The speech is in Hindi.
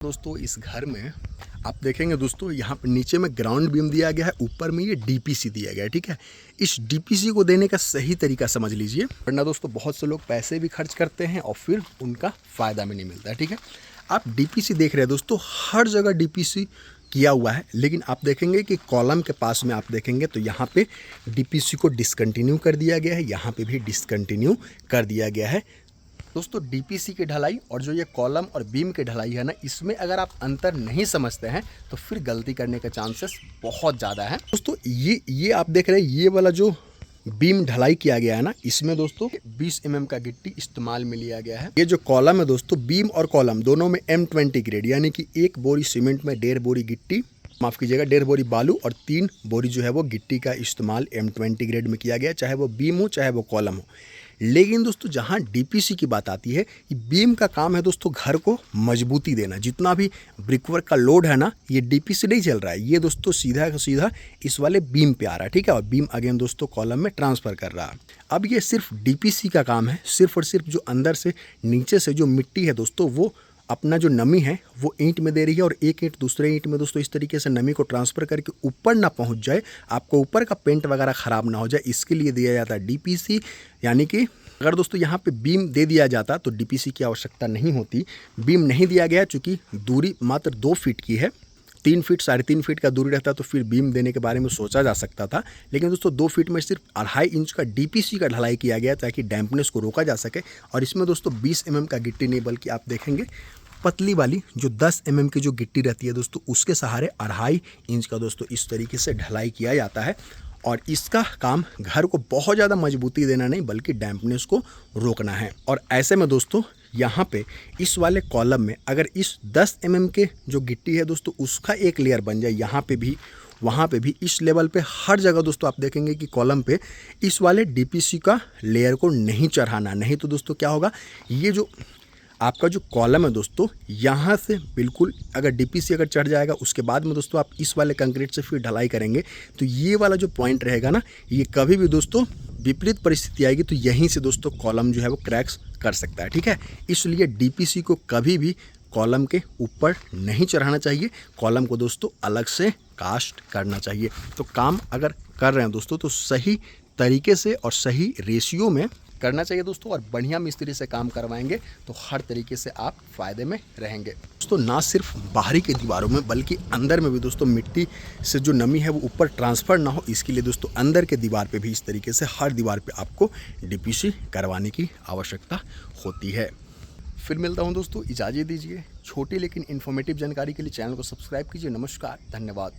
दोस्तों इस घर में आप देखेंगे दोस्तों, यहाँ पे नीचे में ग्राउंड बीम दिया गया है, ऊपर में ये डीपीसी दिया गया है। ठीक है, इस डीपीसी को देने का सही तरीका समझ लीजिए, वरना दोस्तों बहुत से लोग पैसे भी खर्च करते हैं और फिर उनका फ़ायदा भी नहीं मिलता है। ठीक है, आप डीपीसी देख रहे हैं दोस्तों, हर जगह डीपीसी किया हुआ है, लेकिन आप देखेंगे कि कॉलम के पास में आप देखेंगे तो यहाँ पे डीपीसी को डिसकंटिन्यू कर दिया गया है, यहाँ पे भी डिसकंटिन्यू कर दिया गया है। दोस्तों डीपीसी की ढलाई और जो ये कॉलम और बीम की ढलाई है ना, इसमें अगर आप अंतर नहीं समझते हैं तो फिर गलती करने के चांसेस बहुत ज़्यादा हैं। दोस्तों ये आप देख रहे हैं, ये वाला जो बीम ढलाई किया गया है ना, इसमें दोस्तों 20 mm का गिट्टी इस्तेमाल में लिया गया है। ये जो कॉलम है दोस्तों, बीम और कॉलम दोनों में M20 ग्रेड, यानी कि 1 बोरी सीमेंट में 1.5 बोरी गिट्टी, माफ़ कीजिएगा 1.5 बोरी बालू और 3 बोरी जो है वो गिट्टी का इस्तेमाल M20 ग्रेड में किया गया, चाहे वो बीम हो चाहे वो कॉलम हो। लेकिन दोस्तों जहाँ डीपीसी की बात आती है, ये बीम का काम है दोस्तों घर को मजबूती देना। जितना भी ब्रिकवर्क का लोड है ना, ये डीपीसी नहीं चल रहा है, ये दोस्तों सीधा सीधा इस वाले बीम पे आ रहा है। ठीक है, और बीम अगेन दोस्तों कॉलम में ट्रांसफ़र कर रहा है। अब ये सिर्फ डीपीसी का काम है, सिर्फ और सिर्फ जो अंदर से नीचे से जो मिट्टी है दोस्तों, वो अपना जो नमी है वो ईंट में दे रही है, और एक ईंट दूसरे ईंट में दोस्तों इस तरीके से नमी को ट्रांसफ़र करके ऊपर ना पहुंच जाए, आपको ऊपर का पेंट वगैरह ख़राब ना हो जाए, इसके लिए दिया जाता है डीपीसी। यानी कि अगर दोस्तों यहाँ पे बीम दे दिया जाता तो डीपीसी की आवश्यकता नहीं होती। बीम नहीं दिया गया चूँकि दूरी मात्र 2 फीट की है, 3 फीट 3.5 फीट का दूरी रहता तो फिर बीम देने के बारे में सोचा जा सकता था। लेकिन दोस्तों 2 फीट में सिर्फ 2.5 इंच का डीपीसी का ढलाई किया गया ताकि डैम्पनेस को रोका जा सके। और इसमें दोस्तों 20 mm का गिट्टी नहीं, बल्कि आप देखेंगे पतली वाली जो 10 mm की जो गिट्टी रहती है दोस्तों, उसके सहारे 2.5 इंच का दोस्तों इस तरीके से ढलाई किया जाता है। और इसका काम घर को बहुत ज़्यादा मजबूती देना नहीं, बल्कि डैम्पनेस को रोकना है। और ऐसे में दोस्तों यहाँ पे इस वाले कॉलम में अगर इस 10 mm के जो गिट्टी है दोस्तों, उसका एक लेयर बन जाए, यहाँ पे भी वहाँ पे भी, इस लेवल पे हर जगह दोस्तों आप देखेंगे कि कॉलम पे इस वाले डीपीसी का लेयर को नहीं चढ़ाना। नहीं तो दोस्तों क्या होगा, ये जो आपका जो कॉलम है दोस्तों, यहाँ से बिल्कुल अगर डीपीसी अगर चढ़ जाएगा, उसके बाद में दोस्तों आप इस वाले कंक्रीट से फिर ढलाई करेंगे तो ये वाला जो पॉइंट रहेगा ना, ये कभी भी दोस्तों विपरीत परिस्थिति आएगी तो यहीं से दोस्तों कॉलम जो है वो क्रैक्स कर सकता है। ठीक है, इसलिए डीपीसी को कभी भी कॉलम के ऊपर नहीं चढ़ाना चाहिए, कॉलम को दोस्तों अलग से कास्ट करना चाहिए। तो काम अगर कर रहे हैं दोस्तों तो सही तरीके से और सही रेशियो में करना चाहिए दोस्तों, और बढ़िया मिस्त्री से काम करवाएंगे तो हर तरीके से आप फ़ायदे में रहेंगे दोस्तों। ना सिर्फ बाहरी की दीवारों में बल्कि अंदर में भी दोस्तों मिट्टी से जो नमी है वो ऊपर ट्रांसफ़र ना हो, इसके लिए दोस्तों अंदर के दीवार पे भी इस तरीके से हर दीवार पे आपको डीपीसी करवाने की आवश्यकता होती है। फिर मिलता हूँ दोस्तों, इजाज़त दीजिए। छोटी लेकिन इन्फॉर्मेटिव जानकारी के लिए चैनल को सब्सक्राइब कीजिए। नमस्कार, धन्यवाद।